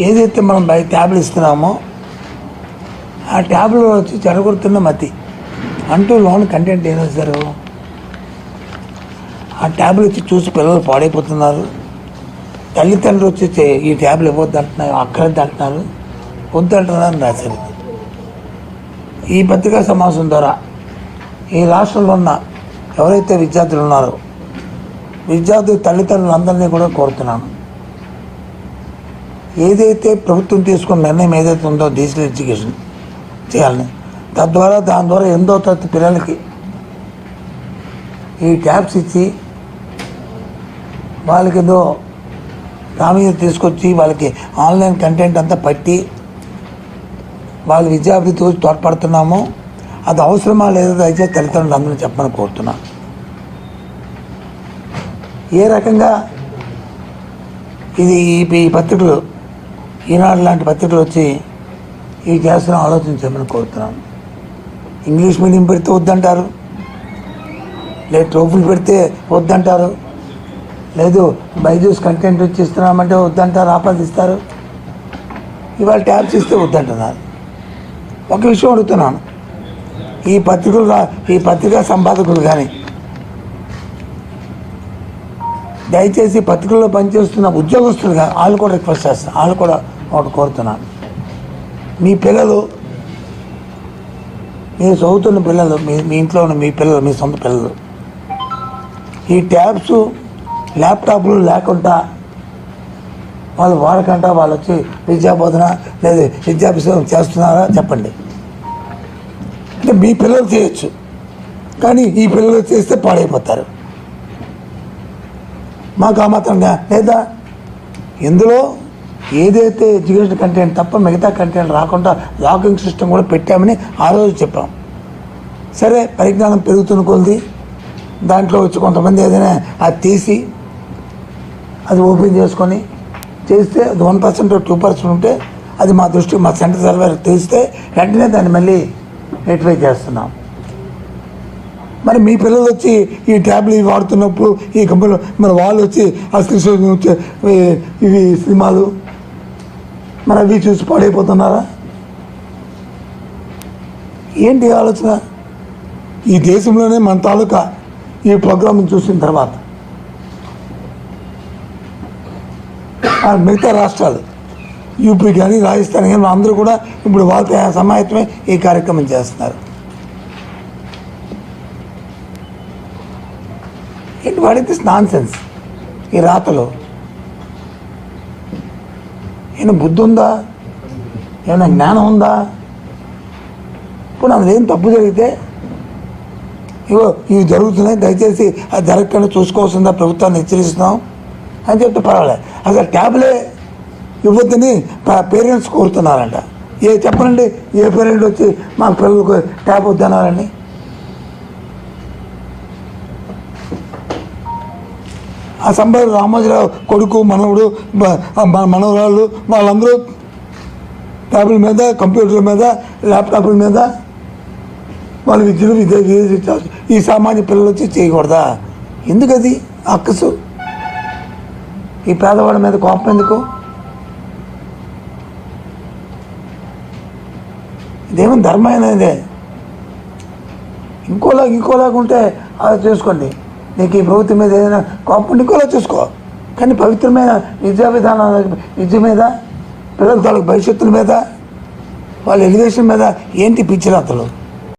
ఏదైతే మనం బయట ట్యాబ్లు ఇస్తున్నామో ఆ ట్యాబ్లో వచ్చి చెడగొడుతున్న మతి అంటూ లోన్ కంటెంట్ ఏం చేస్తారు, ఆ ట్యాబ్లు వచ్చి చూసి పిల్లలు పాడైపోతున్నారు. తల్లిదండ్రులు వచ్చి ఈ ట్యాబ్లు ఇవ్వద్దు అంటున్నారు, అక్కర్లేదు అంటున్నారు, వద్దు అంటున్నారని రాశారు. ఈ పత్రికా సమావేశం ద్వారా ఈ రాష్ట్రంలో ఉన్న ఎవరైతే విద్యార్థులు ఉన్నారో విద్యార్థుల తల్లిదండ్రులందరినీ కూడా కోరుతున్నాను, ఏదైతే ప్రభుత్వం తీసుకున్న నిర్ణయం ఏదైతే ఉందో డిజిటల్ ఎడ్యుకేషన్ చేయాలని, తద్వారా దాని ద్వారా 8వ తరగతి పిల్లలకి ఈ ట్యాబ్స్ ఇచ్చి వాళ్ళకి ఏదో ప్రాముఖ్యత తీసుకొచ్చి వాళ్ళకి ఆన్లైన్ కంటెంట్ అంతా పట్టి వాళ్ళ విద్యాభివృద్ధి తోడ్పడుతున్నామో అది అవసరమా లేదా దయచేసి తల్లిదండ్రులు అందరూ చెప్పమని కోరుతున్నాను. ఏ రకంగా ఇది ఈ పత్రికలు ఈనాడు లాంటి పత్రికలు వచ్చి ఈ చేస్తున్న ఆలోచించమని కోరుతున్నాను. ఇంగ్లీష్ మీడియం పెడితే వద్దంటారు, లేదు ట్రోఫులు పెడితే వద్దంటారు, లేదు బైజూస్ కంటెంట్ వచ్చి ఇస్తున్నామంటే వద్దంటారు, ఆపాదిస్తారు. ఇవాళ ట్యాబ్స్ ఇస్తే వద్దంటున్నారు. ఒక విషయం అడుగుతున్నాను, ఈ పత్రికా సంపాదకులు కానీ దయచేసి పత్రికల్లో పనిచేస్తున్న ఉద్యోగస్తులు కానీ వాళ్ళు కూడా రిక్వెస్ట్ చేస్తాను, వాళ్ళు కూడా ఒకటి కోరుతున్నాను. మీ పిల్లలు, మీరు చదువుతున్న పిల్లలు, మీ ఇంట్లో ఉన్న మీ పిల్లలు, మీ సొంత పిల్లలు ఈ ట్యాబ్స్ ల్యాప్టాప్లు లేకుండా వాళ్ళు వాడకుండా వాళ్ళు వచ్చి విద్యాబోధన లేదా విద్యాభ్యాసం చేస్తున్నారా చెప్పండి. అంటే మీ పిల్లలు చేయొచ్చు, కానీ ఈ పిల్లలు చేస్తే పాడైపోతారు. మాకు ఆ మాత్రం లేదా ఇందులో ఏదైతే ఎడ్యుకేషన్ కంటెంట్ తప్ప మిగతా కంటెంట్ రాకుండా లాకింగ్ సిస్టమ్ కూడా పెట్టామని ఆ రోజు చెప్పాం. సరే, పరిజ్ఞానం పెరుగుతున్న కొద్ది దాంట్లో వచ్చి కొంతమంది ఏదైనా అది తీసి అది ఓపెన్ చేసుకొని చేస్తే అది 1% 2% ఉంటే అది మా దృష్టి మా సెంటర్ సర్వర్ తెలిస్తే వెంటనే దాన్ని మళ్ళీ రెక్టిఫై చేస్తున్నాం. మరి మీ పిల్లలు వచ్చి ఈ ట్యాబ్లు ఇవి వాడుతున్నప్పుడు ఈ కంపెనీలో మరి వాళ్ళు వచ్చి అసలు ఇవి సినిమాలు మరి అవి చూసి పాడైపోతున్నారా? ఏంటి ఆలోచన? ఈ దేశంలోనే మన తాలూకా ఈ ప్రోగ్రామ్ చూసిన తర్వాత మిగతా రాష్ట్రాలు యూపీ కానీ రాజస్థాన్ కానీ అందరూ కూడా ఇప్పుడు వాళ్ళతో సమాయత్తమై ఈ కార్యక్రమం చేస్తున్నారు. ఏంటి what is this non sense? ఈ రాతలో ఏమైనా బుద్ధి ఉందా? ఏమైనా జ్ఞానం ఉందా? ఇప్పుడు అందులో తప్పు జరిగితే ఇవి జరుగుతున్నాయి, దయచేసి అది జరగకుండా చూసుకోవాల్సిందా ప్రభుత్వాన్ని హెచ్చరిస్తున్నాం అని చెప్తే పర్వాలేదు. అసలు ట్యాబ్లే ఇవ్వద్దని పేరెంట్స్ కోరుతున్నారంట. చెప్పనండి, ఏ పేరెంట్ వచ్చి మా పిల్లలకు ట్యాబ్ వద్దన్నారని? ఆ సంబర్ రామోజీరావు కొడుకు, మనవడు, మనవరాళ్ళు వాళ్ళందరూ ట్యాబ్ల మీద, కంప్యూటర్ల మీద, ల్యాప్టాప్ల మీద వాళ్ళ విద్యలు ఈ సామాన్య పిల్లలు వచ్చి చేయకూడదా? ఎందుకు అది అక్కసు? ఈ పేదవాడి మీద కోపం ఎందుకు? ఇదేమో ధర్మైనదే. ఇంకోలాగా ఉంటే అది చేసుకోండి. నీకు ఈ ప్రభుత్వం మీద ఏదైనా కోపం ఇంకోలా చూసుకో, కానీ పవిత్రమైన విద్యా విధానం, విద్య మీద, పిల్లల తాలూకు భవిష్యత్తుల మీద, వాళ్ళ ఎలివేషన్ మీద ఏంటి పిచ్చిరాతలు?